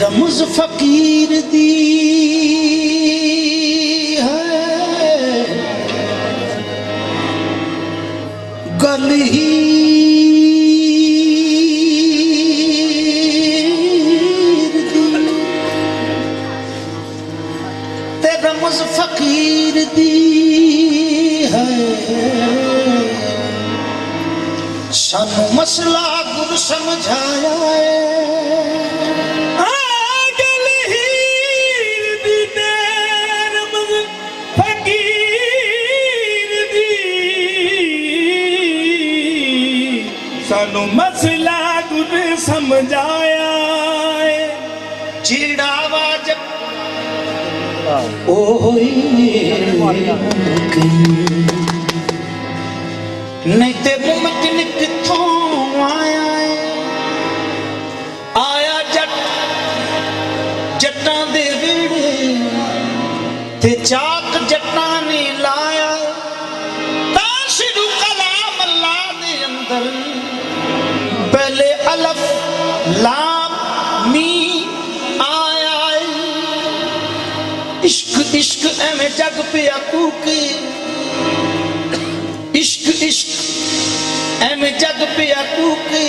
रमज फकीर दी है गल हीर दी ते रमज फकीर दी है सानू मसला गुर समझाया है सानू मसला गुर समझाया चिड़ावा जब नहीं ते मुमकिन किथों आया है आया जट जट्टां दे वेड़े ते चाक जट्टां ने लाया तां शुरू कलाम अल्लाह दे अंदर पहले अलफ लाम मी आया इश्क इश्क एवें जग पिया कूके इश्क इश्क एवें जग पिया कूके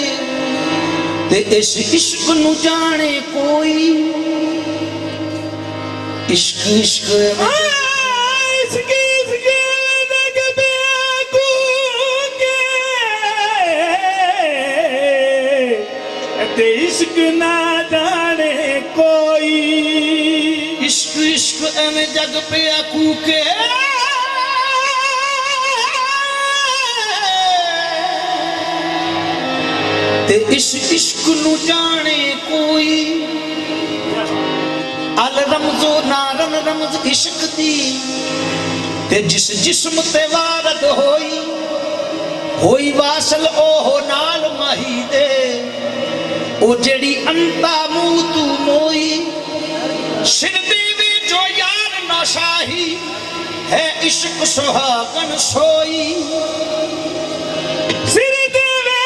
ते इस इश्क नू जाने कोई इश्क इश्क इश्क ना जाने कोई इश्क इश्क एवें जग पिया कूके ते इस इश्क नू जाने कोई अल रमजो नारन रमज इश्क दी ते जिस जिस्म ते वारद होई वासल ओहो नाल माही दे ओ जेड़ी अंता मुंह तू मोई सिर दीवी जो यार नाशाही है इश्क सुहागन सोई सिर देवे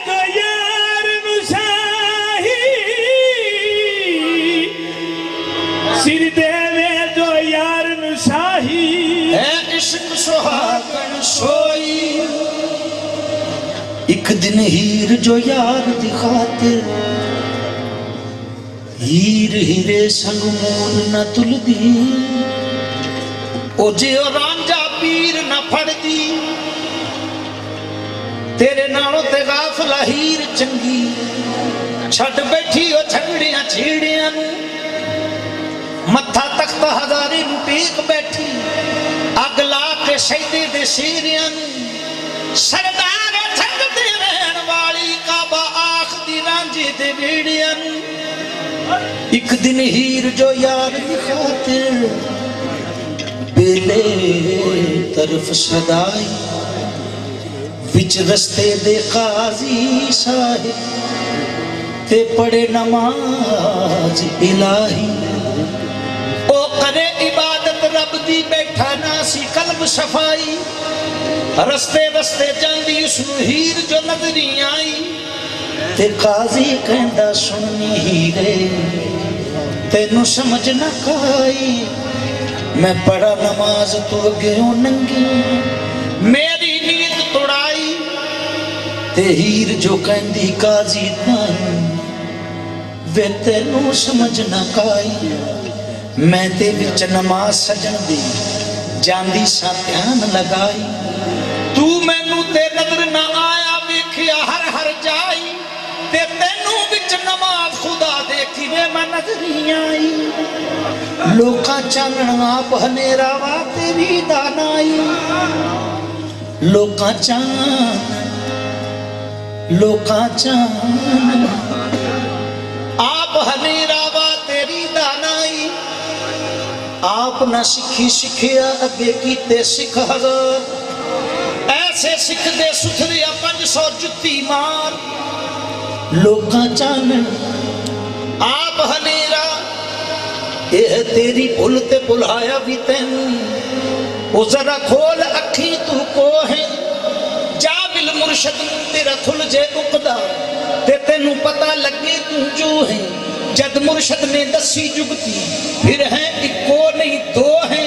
जो यार नाशाही सिर देवे जो यार नाशाही है इश्क सुहागन सोई एक दिन हीर जो यार दी खातिर हीर हीरे संग मोल न तुलदी ओ जे रांझा पीर न फड़दी तेरे नालों ते गाफला हीर चंगी छड़ बैठी ओ झगड़ियां छीड़ियां मत्था तख्त हजारी नू टेक बैठी अग ला के शहीदे दे शेरियां सरदार एक दिन हीर जो यार दी खातिर बेले तरफ सदाई विच रस्ते दे काजी साहिब ते पढ़े नमाज इलाही ओ करे इबादत रब दी बैठा ना सी कल्ब सफाई रस्ते रस्ते जांदी उसनू हीर जो नजरी आई ते काजी कहंदा सुननी हीरे तेनू समझ न काई मैं पढ़ा नमाज तू अगे नंगी मेरी नींद तुड़ाई ते हीर जो कहंदी काजी ताई वे तेनू समझ न काई मैं ते विच नमाज सजन दी जांदी सा ध्यान लगाई तू मैनू ते नजर ना आया वेखिया हर हर जाई ते तेनू विच नमाज खुदा देखी वे मैं नजरी आई लोका चानण आप हनेरा वा तेरी दानाई लोका चान आप हनेरा वा तेरी दानाई आप ना सिखी सिखिया अगे कीते सिख हजार ऐसे सिख दे सुथरिया 500 जुत्ती मार लोका चानण आप हनेरा यह तेरी भुल ते भुलाया भी तैनू ओ जरा खोल अखी तू को है जा बिल मुर्शद तेरा खुल जे उकदा ते तेनू पता लगे तू जो है जद मुर्शद ने दसी जुगती फिर है इको नहीं दो है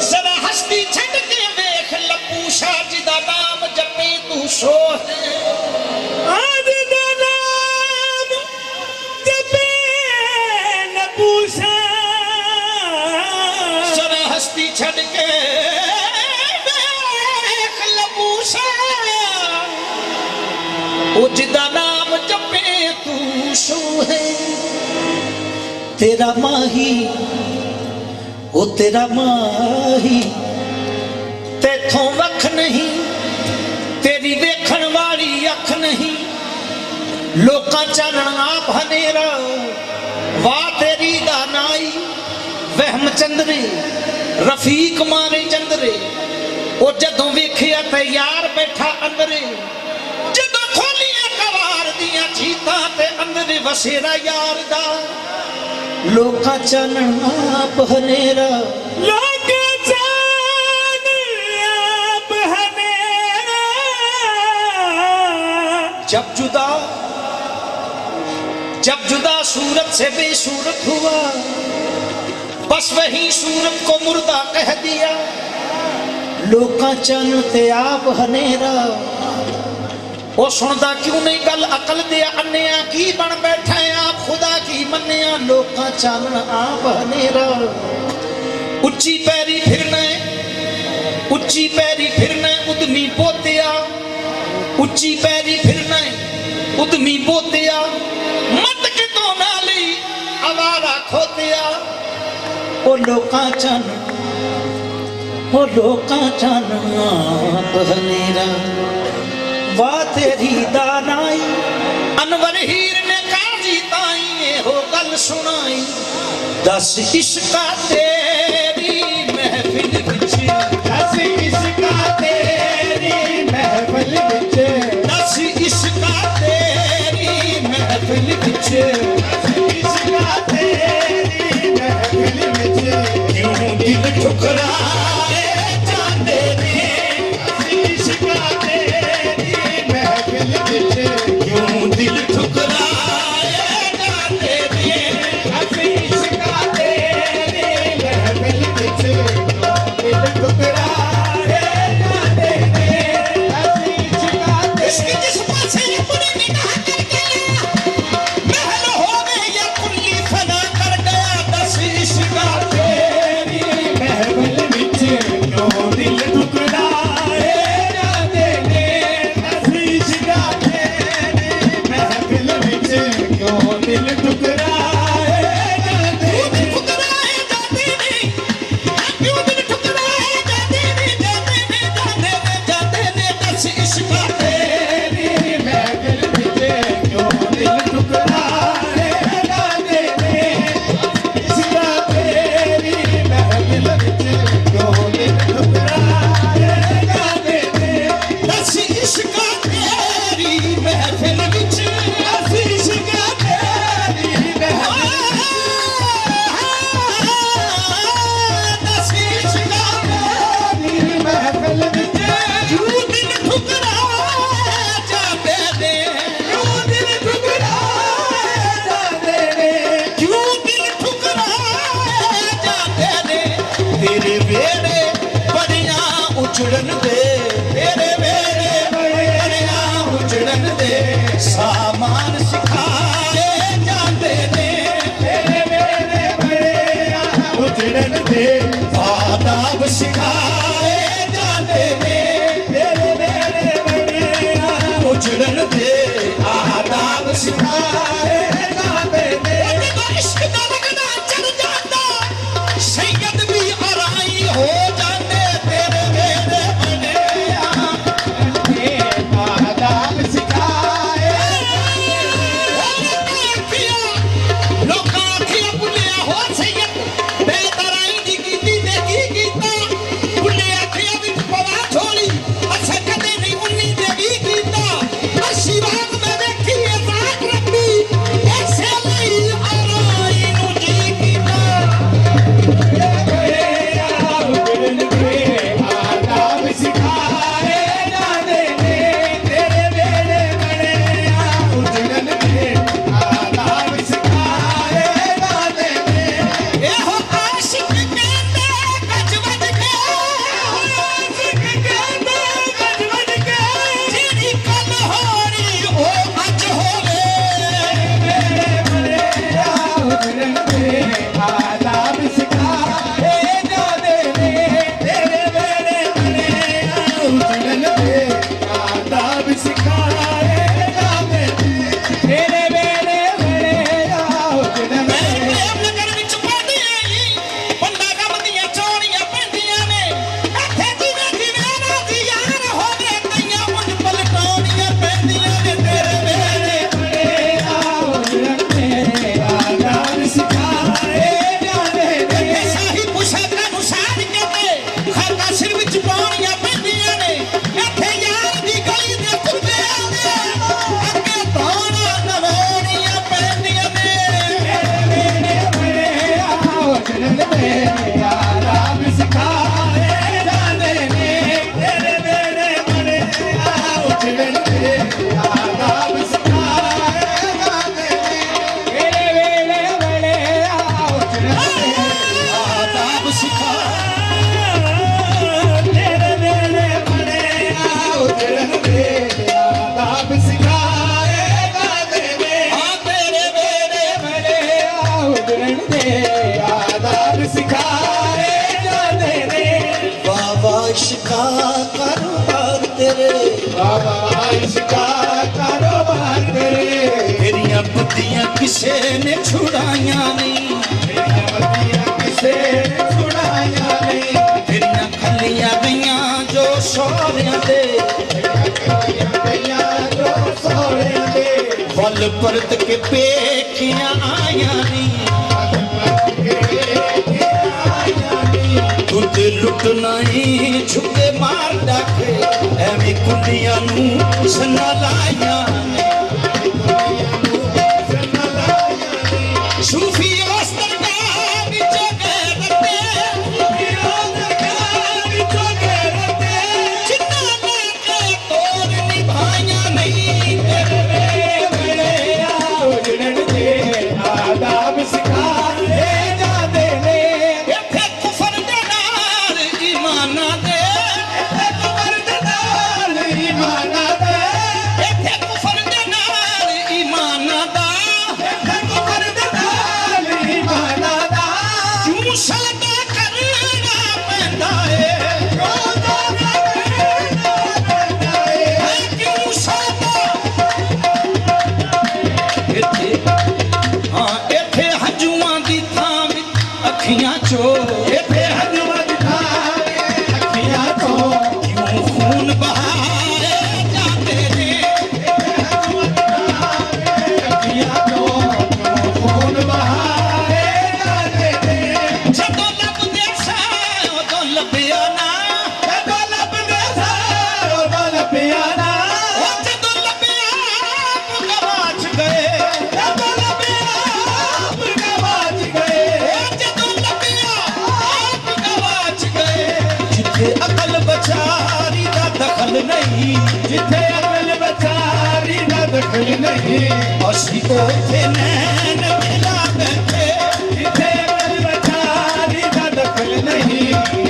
जरा हस्ती छड़ के वेख लपू शाह जिदा नाम जपे तू सो है आज दा नाम जपे लपू शाह जरा हस्ती छड़ के वेख लपू शाह ओ जिदा नाम जपे तू सो है तेरा माही ओ तेरा माही तेथों वख नहीं तेरी वेखण वाली अख नहीं लोकां चानण आप हनेरा वाह तेरी दानाई वहम चंदरे रफीक मारे चंदरे ओ जदों वेखिया ते यार बैठा अंदरे जदों खोलिया कवार दियां चीतां ते अंदरे वसेरा यार दा लोका चानण आप हनेरा लोका चानण आप हनेरा जब जुदा सूरत से बेसूरत हुआ बस वही सूरत को मुर्दा कह दिया लोका चानण ते आप हनेरा ओ सुनदा क्यों नहीं गल अकल दे अन्निया की बन बैठा आप खुदा की मन्निया लोका चानण आप हनेरा उच्ची पैरी फिरना उदमी पोतिया उच्ची पैरी फिरना उदमी पोतिया मत के तो नाली आवारा खोतिया ओ लोका चानण आप हनेरा वाह तेरी दानाई अनवर हीर ने काजी ताई हो गल सुनाई दस इश्का तेरी महफिल विच दस इश्का तेरी महफिल विच दस इश्का तेरी महफिल विच इश्का तेरी महफिल विच क्यों दिल ठुकराए जाते ने इश्का तेरी महफिल विच क्यों दिल ठुकराए जाते ने इश्का तेरी महफिल विच दिल ठुकराए जाते ने इश्का इसकी जिस पासे अपनी निगाह कर गया महल हो गए या कुल्ली फना कर गया दस इश्का तेरी महफिल विच क्यों दिल ठुकराए जाते ने इश्का तेरी महफिल विच क्यों दिल ठुकराए जाते ने ठुकराए जाते ने क्यों दिल ठुकराए जाते ने जाते ने दस इश्का तेरी महफिल विच क्यों दिल ठुकराए जाते ने इश्का तेरी महफिल विच क्यों दिल ठुकराए जाते ने दस इश्का तेरी महफिल विच इश्का तेरी दस इश्का महफिल विच क्यों दिल ठुकराए जाते ने क्यों दिल ठुकराए जाते ने क्यों दिल ठुकराए जाते ने तेरे वेड़े बड़ियां उजड़न दे तेरे वेड़े बड़ियां उजड़न दे सामान सिखाए जाते ने तेरे मेरे बड़े उजड़न दे आदाब सिखाए जाते ने तेरे मेरे बड़े उजड़न दे आदाब सिखाए जाते ने इश्क दा लगना चढ़ जाता सैयद भी आराई हो जाते तेरे मेरे बने आदाब सिखाए वर्दियां किसे ने छुड़ाइया नहीं, किसे छुड़ाया नहीं, तेरियां खलियां गईयां जो सौरियां दे, जो सोहरियां दे, वल परत के पेखियां आया नहीं, दुध लुटना ही झुके मार डाके, एवें कुलियां नू सना लाइया ने। सूफी औस्तर का विचो गैरते, जिन्ना लाके तोर निभाया नहीं, उजड़न दे आदाब सिखाए जाते ने, इत्थे कुफर दे नाल ईमाना दे, कुफर दे नाल ईमाना दे, इत्थे कुफर दे नाल ईमाना दा, कुफर दे नाल ईमाना दा, क्यों सौदा करना पैंदा है, क्यों सौदा इत्थे, हाँ इत्थे हजूआं दी थां विच अखियां चो, इत्थे हजूआं दी थां अखियां तो, क्यों खून बहाए जाते ने, अखियां तो खून बहाए जाते ने, जदों लभदे सा उदों लभया ना, ਜਦੋਂ ਲੱਭਦੇ ਸਾਰੋ ਬਲ ਪਿਆਣਾ, ਉਹ ਜਦੋਂ ਲੱਭਿਆ ਆਪ ਗਵਾਚ ਗਏ, ਜਦੋਂ ਲੱਭਿਆ ਆਪ ਗਵਾਚ ਗਏ, ਉਹ ਜਦੋਂ ਲੱਭਿਆ ਆਪ ਗਵਾਚ ਗਏ, ਜਿੱਥੇ ਅਕਲ ਵਿਚਾਰੀ ਦਾ ਦਖਲ ਨਹੀਂ, ਜਿੱਥੇ ਅਕਲ ਵਿਚਾਰੀ ਦਾ ਦਖਲ ਨਹੀਂ, ਅਸੀਂ ਉੱਥੇ ਨੈਣ ਮਿਲਾ ਬੈਠੇ, ਜਿੱਥੇ ਅਕਲ ਵਿਚਾਰੀ ਦਾ ਦਖਲ ਨਹੀਂ,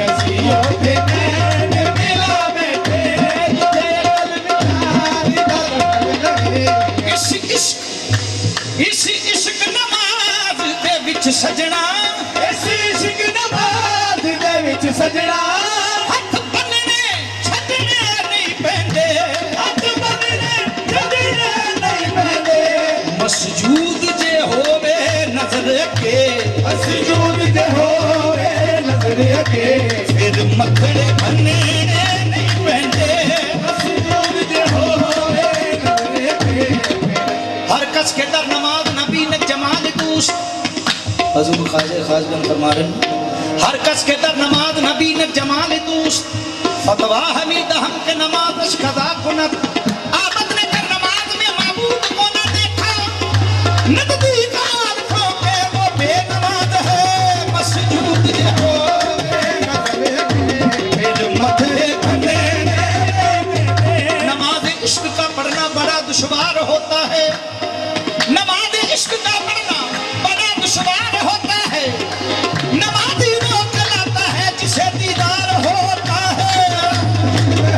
ਅਸੀਂ ਉੱਥੇ ਨੈਣ ਮਿਲਾ ਬੈਠੇ, ਜਿੱਥੇ ਅਕਲ ਵਿਚਾਰੀ ਦਾ ਦਖਲ ਨਹੀਂ, ਇਸ ਇਸ਼ਕ ਨਮਾਜ਼ ਦੇ ਵਿੱਚ ਸਜਣਾ, ਇਸ ਇਸ਼ਕ ਨਮਾਜ਼ ਦੇ ਵਿੱਚ ਸਜਣਾ, ਹੱਥ ਬੰਨਣੇ ਛੱਡਣੇ ਨਹੀਂ ਪੈਂਦੇ, ਹੱਥ ਬੰਨ੍ਹਣੇ ਛੱਡਣੇ ਨਹੀਂ ਪੈਂਦੇ, ਮਸਜੂਦ ਜੇ ਹੋਵੇ ਨਜ਼ਰ ਕੇ, ਮਸਜੂਦ ਜੇ ਹੋਵੇ ਨਜ਼ਰ ਅੱਗੇ, ਫਿਰ ਮੱਥੜੇ ਬੰਨਣੇ ਨਹੀਂ ਪੈਂਦੇ, ਮਸਜੂਦ ਜੇ ਹੋਵੇ ਨਜ਼ਰ ਅੱਗੇ, हर कस के दर नमाज नबी ने जमाल दूस, हजूर खाजे खाजगन फरमा रहे हैं, हर कस के दर नमाज नबी ने जमाल दूस, फतवा हमीद हम के नमाज कदा कुनत, आमद ने कर नमाज में माबूद को न देखा, नजदीक आंखों के वो बेनमाज है, मसजूद जे होवे ਨਜ਼ਰ ਅੱਗੇ, फिर मथड़े बने, नमाज इश्क का पढ़ना बड़ा दुश्वार होता है, नमाज इश्क का पढ़ना बड़ा दुश्वार होता है, नमाजी वो कहलाता है जिसे दीदार होता है,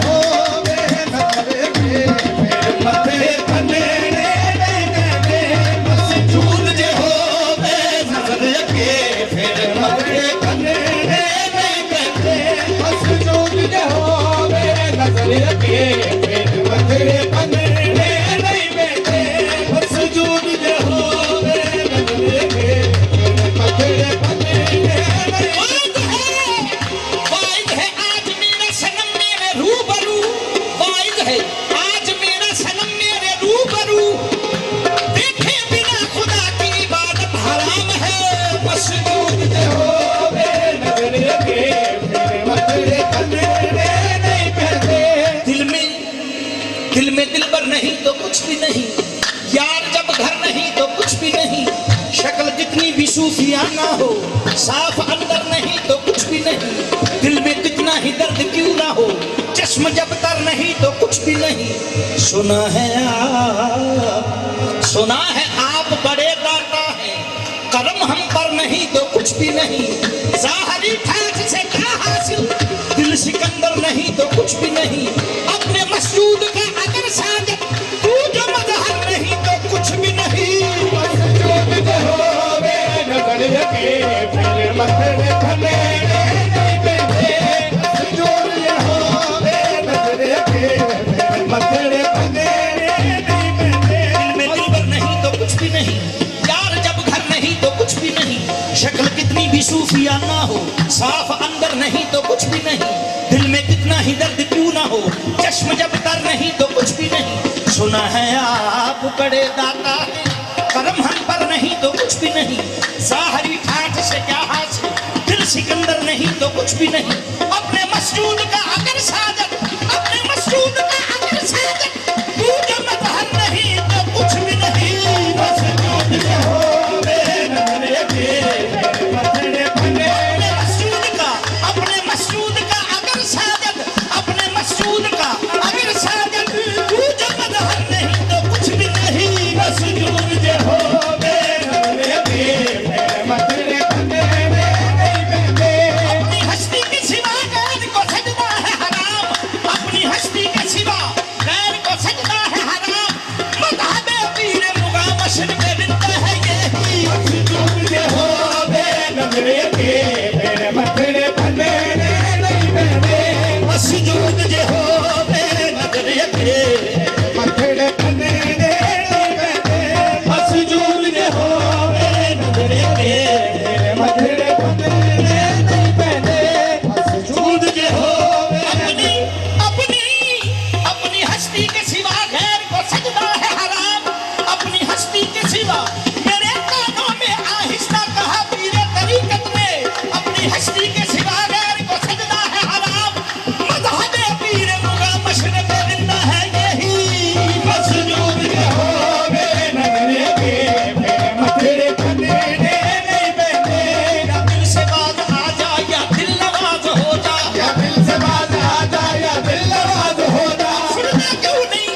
होवे नਜ਼ਰ ਅੱਗੇ, ਫਿਰ ਮੱਥੇ ਬੰਨ੍ਹਣੇ ਨਹੀਂ ਪੈਂਦੇ, मसजूद जे होवे नजर अगे फिर मथड़े ਬੰਨ੍ਹਣੇ ਨਹੀਂ ਪੈਂਦੇ, ਮਸਜੂਦ ਜੇ ਹੋਵੇ ਨਜ਼ਰ ਅੱਗੇ, ਫਿਰ ਮੱਥੇ ਬੰਨ੍ਹਣੇ ਨਹੀਂ ਪੈਂਦੇ, ਮਸਜੂਦ ਜੇ ਹੋਵੇ ਨਜ਼ਰ ਅੱਗੇ, ਫਿਰ ਮੱਥੇ ਬੰਨ੍ਹਣੇ ਨਹੀਂ वाइद है आज मेरा सनम मेरे रूबरू, वाइद है आज मेरा सनम मेरे रूबरू, देखे बिना खुदा की इबादत हराम है, मसजूद जे ਹੋਵੇ ਨਜ਼ਰ ਅੱਗੇ, ਫਿਰ ਮੱਥੇ ਬੰਨ੍ਹਣੇ ਨਹੀਂ ਪੈਂਦੇ, दिल में दिलबर नहीं तो कुछ भी नहीं, यार जब घर नहीं तो कुछ भी नहीं, शक्ल जितनी भी सूफियाना हो, साफ अंदर नहीं तो कुछ भी नहीं, दिल में कितना ही दर्द क्यों ना हो, चश्म जब तर नहीं तो कुछ भी नहीं, सुना है आप बड़े दाता हैं, करम हम पर नहीं तो कुछ भी नहीं, ज़ाहरी ठाठ से क्या हासिल, दिल सिकंदर नहीं तो कुछ भी नहीं, अपने मसजूद का अगर साजत तू जो मजहर नहीं तो कुछ भी नहीं, ਮਸਜੂਦ ਜੇ ਹੋਵੇ ਨਜ਼ਰ ਅੱਗੇ, ਫਿਰ ਮੱਥੇ ਬੰਨ੍ਹਣੇ ਨਹੀਂ ਪੈਂਦੇ, ਮਸਜੂਦ ਜੇ ਹੋਵੇ ਨਜ਼ਰ ਅੱਗੇ, ਫਿਰ ਮੱਥੇ ਬੰਨ੍ਹਣੇ ਨਹੀਂ ਪੈਂਦੇ, दिल में दिलबर नहीं तो कुछ भी नहीं, सूफियाना हो, साफ अंदर नहीं तो कुछ भी नहीं, दिल में कितना ही दर्द क्यों ना हो, चश्म जब तर नहीं तो कुछ भी नहीं। सुना है आप बड़े दाता है, करम हम पर नहीं तो कुछ भी नहीं, साहरी ठाठ से क्या हासिल, दिल सिकंदर नहीं तो कुछ भी नहीं। अपने मसजूद का अगर साजन, अपने मसजूद का अगर साजन, तू जो मतहर नहीं तो कुछ भी नहीं। मसजूद के होवे नजरे के पत्थरे बने, अपने मसजूद का, अपने मसजूद का अगर साजन, अपने मसजूद का अगर साजन, तू जो मतहर नहीं तो कुछ भी नहीं। मसजूद के होवे नजरे के पत्थरे बने, अपनी हस्ती के सिवा गैर को सजदा है हराम, अपनी हस्ती के सिवा गैर को सजदा है हराम। मज़हबे पीर मुगा मशरिक़ बिनता है यही। मसजूद के होवे नजरे के मेरे मथड़े बने नहीं बने, मसजूद के होवे नजरे के मथड़े बने नहीं बने, मसजूद के होवे नजरे के मेरे मथड़े बने नहीं बने, मसजूद के होवे। अपनी अपनी अपनी हस्ती के सिवा गैर को सजदा है हराम, अपनी हस्ती के सिवा। मेरे कानों में आहिस्ता कहा पीरे तरीकत ने, अपनी हस्ती के सिवा गैर को सजदा है हराम। मज़हबे पीर मुगा मशरिक़ बिनता है यही। मसजूद के होवे नजरे के मेरे मथड़े बने नहीं बने, या दिल से बात आ जा या दिल नवाज हो जा, या दिल से बात आ जा या दिल नवाज हो जा। सुनना क्यों नहीं,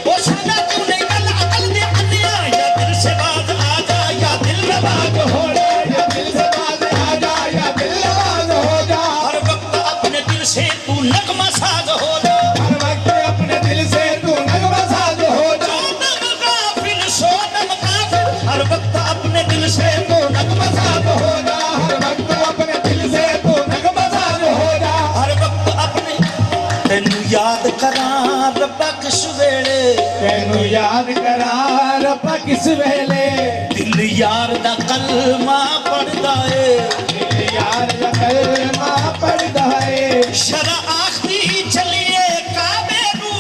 वो सुनना क्यों नहीं, कल अकल दे अन्या, या दिल से बात आ जा या दिल नवाज हो जा। या दिल से बात आ जा या दिल नवाज हो जा। हर वक्त अपने दिल से तू नगमा साज हो जा, हर वक्त अपने दिल से तू नगमा साज हो जा। सोनम काफिल सोनम काफिल, हर वक्त अपने दिल से तू नगमा साज हो जा, हर वक्त अपने दिल से तू नगमा साज हो जा। हर वक्त अपने तेनू याद करा रब्बा किस वेले, तेनू याद करा रब्बा किस वेले, दिल यार दा कलमा पढ़दा ए, दिल यार दा कलमा पढ़दा है। शरा आखदी चलिए काबे नू,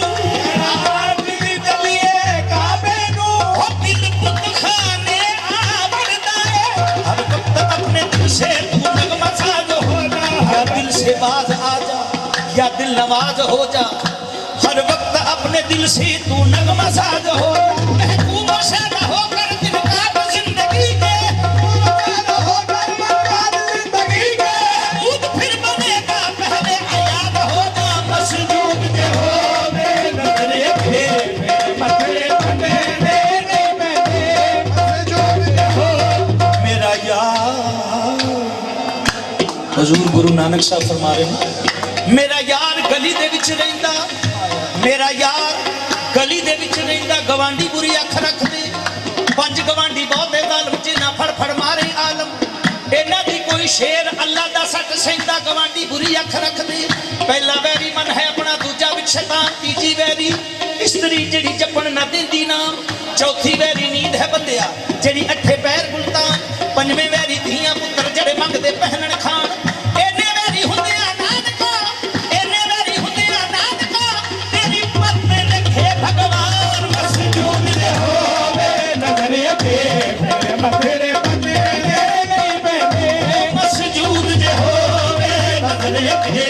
आखदी चलिए काबे नू, ओ दिल पुत खाने आ बढ़दा ए। हर वक्त अपने दिल से तू नगमा साज हो जा, या दिल से बाज आ जा या दिल नवाज हो जा। हर वक्त अपने दिल से तू नगमा साज हो जा। महबूब शादा होकर दिन काट जिंदगी के, शादा होकर बर्बाद जिंदगी के, खुद फिर बनेगा पहले आयाद हो जा। मसजूद के होवे नजरे के मेरे मथड़े बने नहीं बने, मसजूद के हो। मेरा यार, हजूर गुरु नानक साहब फरमा रहे हैं, मेरा यार गली दे विच रहिंदा, मेरा यार गली दे विच रहिंदा, गवांडी बुरी अख रखदे, पंज गवांडी बहुते जालम जिन्ना फड़ फड़ मारे आलम। इन्हां दी कोई शेर अल्लाह दा सट सहिंदा, गवांडी बुरी अख रखदे। पहला वैरी मन है अपना, दूजा विच शैतान, तीजी वैरी इस्त्री जिहड़ी जपण ना दिंदी नाम, चौथी वैरी नींद है बंदिया जिहड़ी अठे पैर गुलतान, पंजवें वैरी धीआं पुत्तर जिहड़े मंगदे पहनण खान। इन्ने वैरी हुंदिया नानका, इन्ने वैरी हुंदिया नानका, तेरी पत्ते लिखे भगवान। मसजूद के होवे नजरे के मेरे मथड़े बने नहीं बने, मसजूद के होवे नजरे के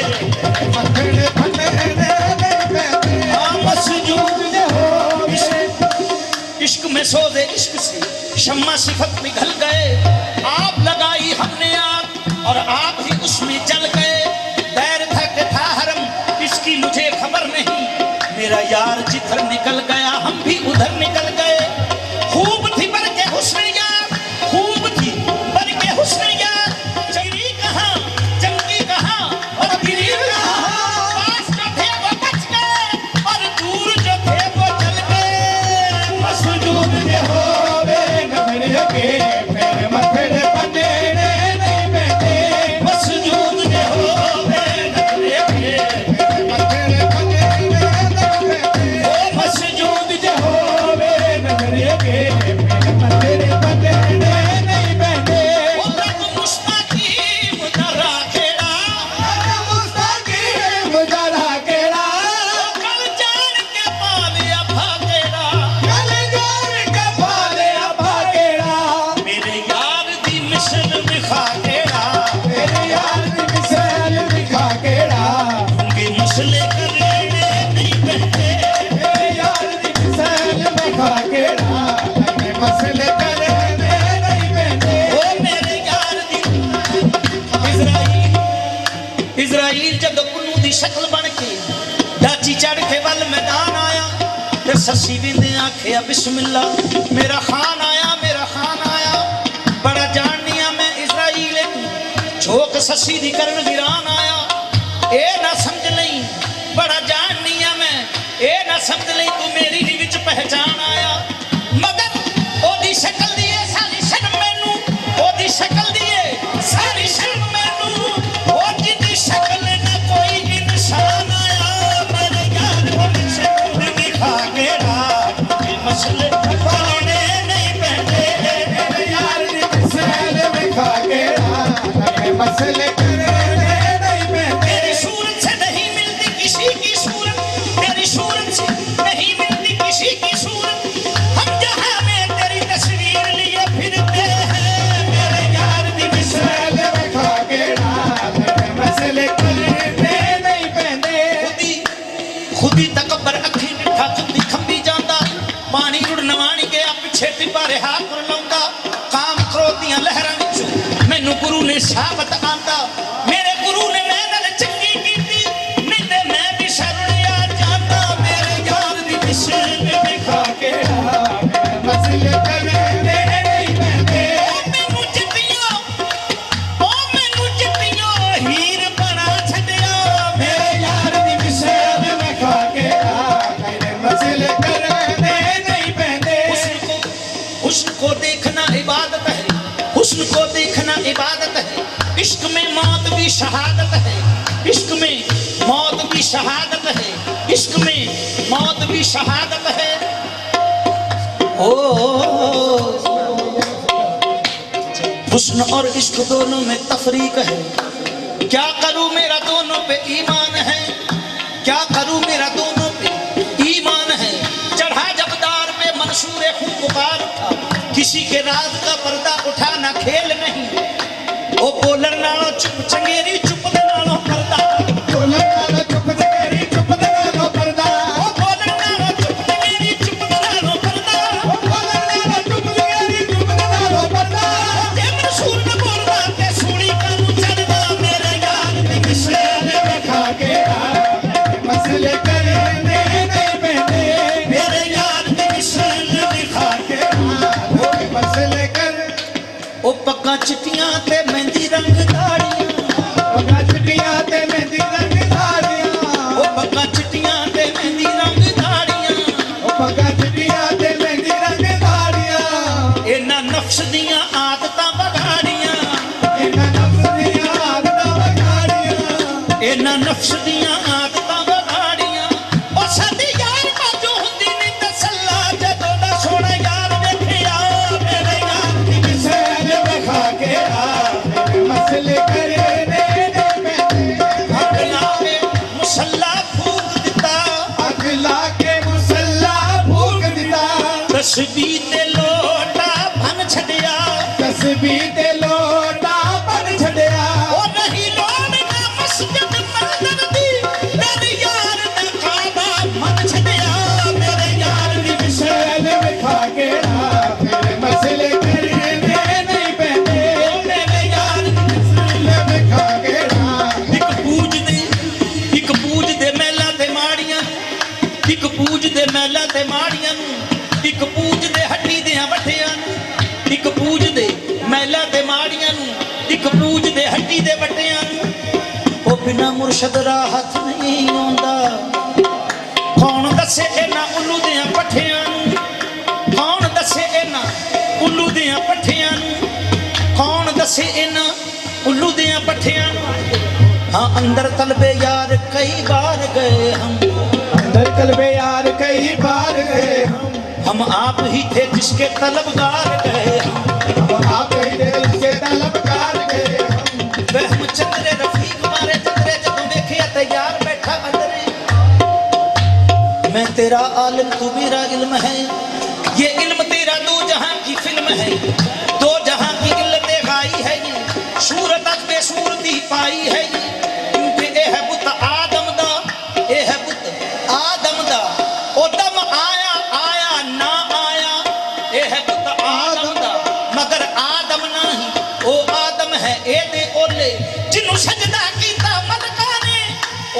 मथड़े बने नहीं बने, मसजूद के होवे। इश्क में सोजे इश्क से शम्मा सिफत पिघल गए, आप लगाई हमने आग और आप ही उसमें जल गए। दैर था कि था हरम इसकी मुझे खबर नहीं, मेरा यार जिधर निकल गया हम भी उधर निकल गए। खूब थी बर के हुस्न यार, खूब थी बर के हुस्न यार, चंगी कहाँ जंगी कहाँ और गिरी कहाँ, पास जो थे वो बच गए और दूर जो थे वो चल गए। मसजूद के होवे नजरे के मेरे मथड़े बने नहीं बने, मसजूद के होवे नजरे के मेरे मथड़े बने नहीं बने, ओ मसजूद के होवे नजरे के मेरे मथड़े बने नहीं बने। ओ रब मुस्ताकी चढ़ के वल मैदान आया ते ससी बिंदे आखिया बिस्मिल्ला मेरा खान आया बड़ा जाननिया मैं इजराइल झोक ससी दी करन वीरान आया ए ना समझ लई बड़ा जाननिया मैं ए ना समझ लई तू मेरी ही विच पहचान आया मगर ओदी शक्ल दी ए सारी शर्म मैनू ओदी शक्ल दी ए सारी शर्म मैनू ओ जिदी शक्ल ना कोई इंसान आया मेरे यार वो शक्ल दिखा के ये मसले पाने नहीं पैंदे मेरे यार दी मिसाल विखा के मसले करने नहीं पैंदे तेरी सूरत से नहीं मिलती किसी की सूरत तेरी सूरत से नहीं मिलती किसी की सूरत हम जहां में तेरी तस्वीर लिए फिरते हैं मेरे यार दी मिसाल विखा के मसले करने नहीं पैंदे खुदी तकबर अखी मिठा चुंदी खंबी जांदा पानी रुड़ नवाणी गया पिछे टिपा रिहा कर लाउंदा काम क्रोध दियां लहरां विच मैनू गुरु ने साबत आंदा मेरे गुरु ने मैं नाल चंगी कीती नहीं ते मैं भी शरणिया जांदा मेरे यार दी मिसाल विखा के मसले करने नहीं पैंदे मैनू जितियां हीर बना छड्डिया मेरे यार दी मिसाल विखा के मसले करने नहीं पैंदे हुस्न को देखना इबादत है हुस्न को देखना इबादत है इश्क में मौत भी शहादत है इश्क में मौत भी शहादत है इश्क में मौत भी शहादत है ओ हुस्न और इश्क दोनों में तफरीक है क्या करूं मेरा दोनों पे ईमान है क्या करूं मेरा दोनों पे ईमान है चढ़ा जबदार पे मंसूर खून पुकार उठा किसी के राज का पर्दा उठाना खेल नहीं ओ बोलन नालों चुप चंगेरी चुप दे नालों पर्दा बोलन नालों चुप चंगेरी चुप दे नालों पर्दा ओ बोलन नालों चुप चंगेरी चुप दे नालों पर्दा बोलन नालों चुप चंगेरी चुप दे नालों पर्दा जे मंसूर न बोलदा ते सुनी कानू चढ़दा मेरे यार दी मिसाल विखा के मसले करने नहीं पैंदे मेरे यार दी मिसाल दिखा के मसले कर ओ पक्का चिट्टियां ते मेहंदी रंग दाड़ियां पगा छुट्टियां ते मेहंदी रंग धारियां ओ पक्का चिट्टियां ते मेहंदी रंग दाड़ियां पगा छुट्टियां ते मेहंदी रंग धारियां इन्हां नफ्स दियां आदतां बगाड़ियां इन्हां नफ्स दियां आदतां बगाड़ियां इन्हां नफ्स दियां आदतां बगाड़ियां ओ साडी यार बाजू हुंदी नहीं तसल्ला जदों दा सोहना यार वेखिया मेरे यार दी मिसाल विखा के मसले करने नहीं पैंदे अगला के मुसल्ला फूक दिता अगला के मुसल्ला फूक दिता तस्बीह ते लोटा भन छड़िया तस्बीह ते लोटा बन छड़िया ओ नहीं लोड़ ना मस्जिद मंदिर दी मेरे यार दा काबा मन छड़िया मेरे यार दी मिसाल विखा के मसले करने नहीं पैंदे मेरे यार दी मसले विखा के ਇੱਕ ਪੂਜ ਦੇ ਮਹਿਲਾ ਤੇ ਮਾੜੀਆਂ ਇੱਕ ਪੂਜ ਦੇ ਮਹਿਲਾ ਤੇ ਮਾੜੀਆਂ ਨੂੰ ਇੱਕ ਪੂਜ ਦੇ ਹੱਡੀ ਦੇ ਵੱਠਿਆਂ ਨੂੰ ਇੱਕ ਪੂਜ ਦੇ ਮਹਿਲਾ ਤੇ ਮਾੜੀਆਂ ਨੂੰ ਇੱਕ ਪੂਜ ਦੇ ਹੱਡੀ ਦੇ ਵੱਟਿਆਂ ਨੂੰ ਉਹ ਬਿਨਾ ਮੁਰਸ਼ਦ ਰਾਹਤ ਨਹੀਂ ਆਉਂਦਾ ਕੌਣ ਦੱਸੇ ਇਹਨਾਂ ਉੱਲੂ ਦੇ ਪੱਠਿਆਂ ਨੂੰ ਕੌਣ ਦੱਸੇ ਇਹਨਾਂ ਉੱਲੂ ਦੇ ਪੱਠਿਆਂ ਨੂੰ ਕੌਣ ਦੱਸੇ ਇਹਨਾਂ ਉੱਲੂ ਦੇ ਪੱਠਿਆਂ ਨੂੰ हाँ अंदर तलबे यार कई बार गए हम अंदर कलबे यार कई बार गए हम आप ही थे जिसके तलबगार गए हम आप ही थे जिसके तलबगार गए वहम चंद्रे रफीक मारे चंद्रे जब देखे तैयार बैठा अंदर मैं तेरा आलिम तू मेरा इल्म है ये इल्म तेरा दो जहां की फिल्म है दो जहां की इल्लतें गाई है ये सूरत अज बेसूरती पाई है ये क्योंकि ए है बुत आदम दा ए है बुत आदम दा ओ दम आया आया ना आया ए है बुत आदम दा मगर आदम नहीं ओ आदम है ए दे ओले जिन्हों सजदा कीता मलका ने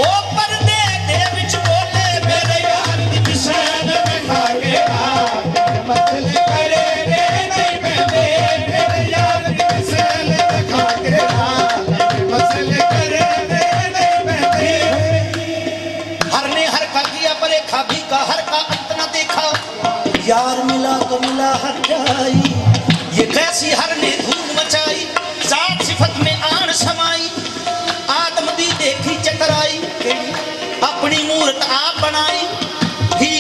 ओ पर्दे दे विच बोले करे रे नहीं बहते मेरे यार दी मिसाल दिखा के हाल में मसले करे रे नहीं बहते हर ने हर का किया परेखा भी का हर का अंत न देखा यार मिला तो मिला हर जाई ये कैसी हर ने धूम मचाई जात सिफत में आन समाई आदम दी देखी चकराई अपनी मूर्त आप बनाई ही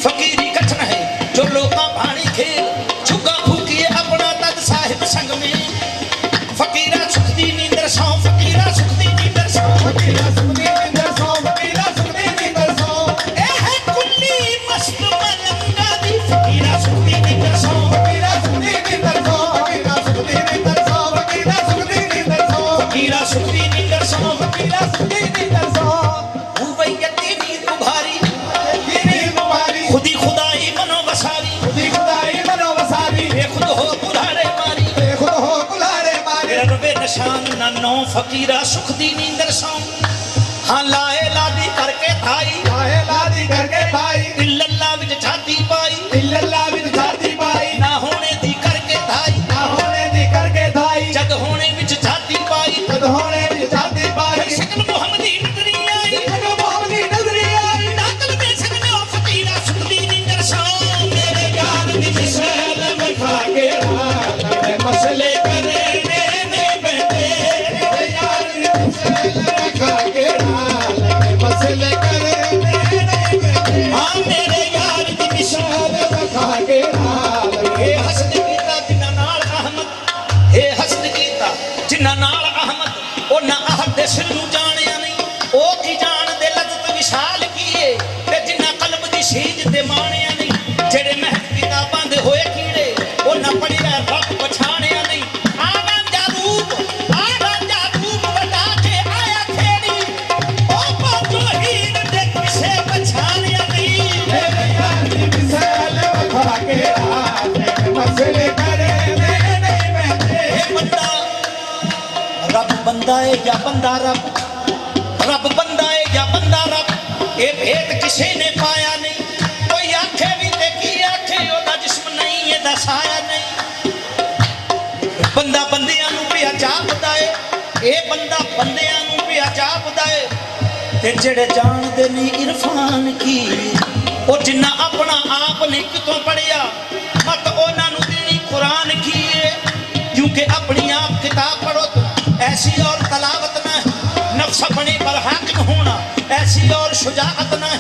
फकीरी कठन है जो लोका भाणी खेल झुका फूकिए अपना तद साहिब संग में फकीरा सुख दी नींदर सौ फकीरा सुख दी नींदर सौ फकीरा सुखदी नींदर सौ फकीरा सुखदी नींदर सौ ए है कुल्ली मस्त मलंगा दी फकीरा सुख दी नींदर सौ फकीरा सुखदी नींदर सौ फकीरा सुखदी नींदर सौ फकीरा सुखदी नींदर सौ फकीरा सुख दी नींदर सौ फकीरा सुखदी नींदर सौ उवैयती नींद उभारी दीनी मुबारी खुदी खुदाई मनो बसारी खुदी खुदाई मनो वसारी बेखुद हो कुल्हाड़े मारी खुद हो कुल्हाड़े मारे रबे निशान नन्नो फकीरा सुख दी नींदर सौ हाँ लाए लादी करके थाई काहे लादी करके भाई दिल्लल्ला विच छाती पाई इल्लल्लाह विच छाती पाई ना होने दी करके थाई ना होने दी करके धाई जग होने विच छाती पाई जद होने विच छाती पाई शकल मुहम्मदी नजरी आई जग मोहम्मदी नजरी आई नाकल में सकने फकीरा सुख दी नींदर सौ मेरे यार दी मिसाल खा के हाल में मसले करे ने नहीं बहते मेरे यार दी मिसाल खा के हाल में मसले करे ने नहीं बहते हाँ मेरे यार दी मिसाल खा के हाल हे में हसन कीता जिन्ना नाल अहमद हे हसन कीता जिन्ना नाल अहमद ओ ना अहद दे सिर नूं जाणिया नहीं ओ की जान दे लज़त विशाल कीए ते जिन्ना कलम दी सीज ते माणिया नहीं जेड़े महक किताबां दे होए कीड़े ओ ना पढ़िया रब पछाणिया नहीं आना जारूप वटा के आया खेड़ी ओ पाजो हीर दे किसे पछाणिया नहीं मेरे यार दी मिसाल खा के हाल में मसले करे ने नहीं बहते हे बंदा रब बंदा है या बंदा रब रब बंदा है या बंदा रब ये भेद किसी ने पाया नहीं कोई आखे भी ते की आखे ओदा जिस्म नहीं है दसाया नहीं बंदा बंदियां नूं पिया जापदा है ये बंदा बंदियां नूं पिया जापदा है ते जेड़े जानदे नहीं इरफान की ओ जिन्ना अपना आप नहीं कितों पढ़िया मत ओना नूं देनी कुरान की है क्योंकि अपनी आप किताब पढ़ो तो ऐसी और तलावत न है नफ्स अपने पर हाकिम होना ऐसी और शुजाअत न है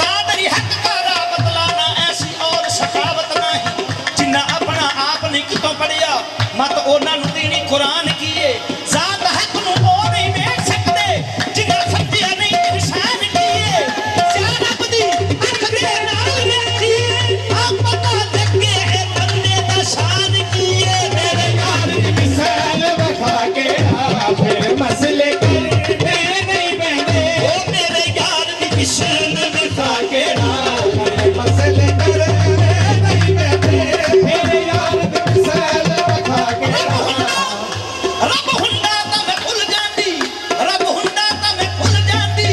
कादरी हक का राह बतलाना ऐसी और सखावत न है जिन्ना अपना आप नहीं कितों पढ़िया मत ओना नूं देनी कुरान की है जात हक नूं ओ नहीं वेख सकते जिन्ना समझिया नहीं इंसान की है जान अपनी अख दे नाल वेखी आप पता लगे है बंदे दा शान की है मेरे यार दी मिसाल खा के हाल में मसले करे ने नहीं बहते ओ मेरे यार दी मिसाल खा के हाल में मसले करे ने नहीं बहते मेरे यार दी मिसाल खा के हाल रब हुंदा तां मैं भुल जांदी रब हुंदा तां मैं भुल जांदी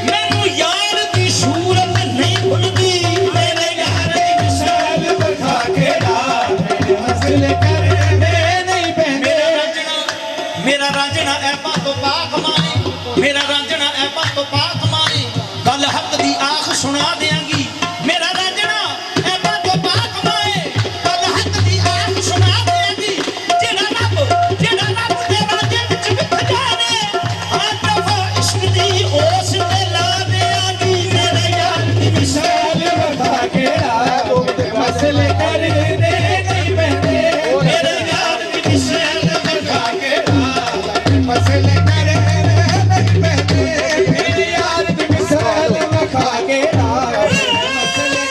मैनू यार दी सूरत नहीं भुलदी मेरे यार दी मिसाल खा के हाल में मसले करे ने नहीं बहते मेरा रांझना ऐबा तो पाक मारे मेरा रांझना ऐबा तो पाक मारे गल हक दी आख सुना देंगी मेरा रांझना ऐबा तो पाक मारे गल हक दी आख सुना देंगी जेड़ा रब दे रांझे विच विख जाने हर दफा इश्क दी ओस ते ला देंगी मेरे यार दी मिसाल खा के हाल में मसले करे ने नहीं बहते मेरे यार दी मिसाल खा के हाल में मसले करे ने नहीं बहते मेरे यार दी मिसाल खा के हाल में मसले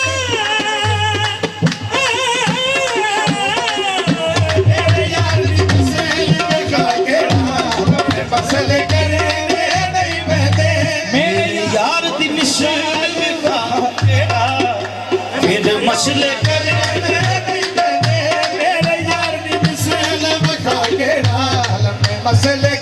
मेरे यार दी मिसाल खा के हाल में मसले करे ने नहीं बहते मेरे यार दी मिसाल का तेरा फिर मसले करे मेरे यार दी मिसाल खा के हाल में मसले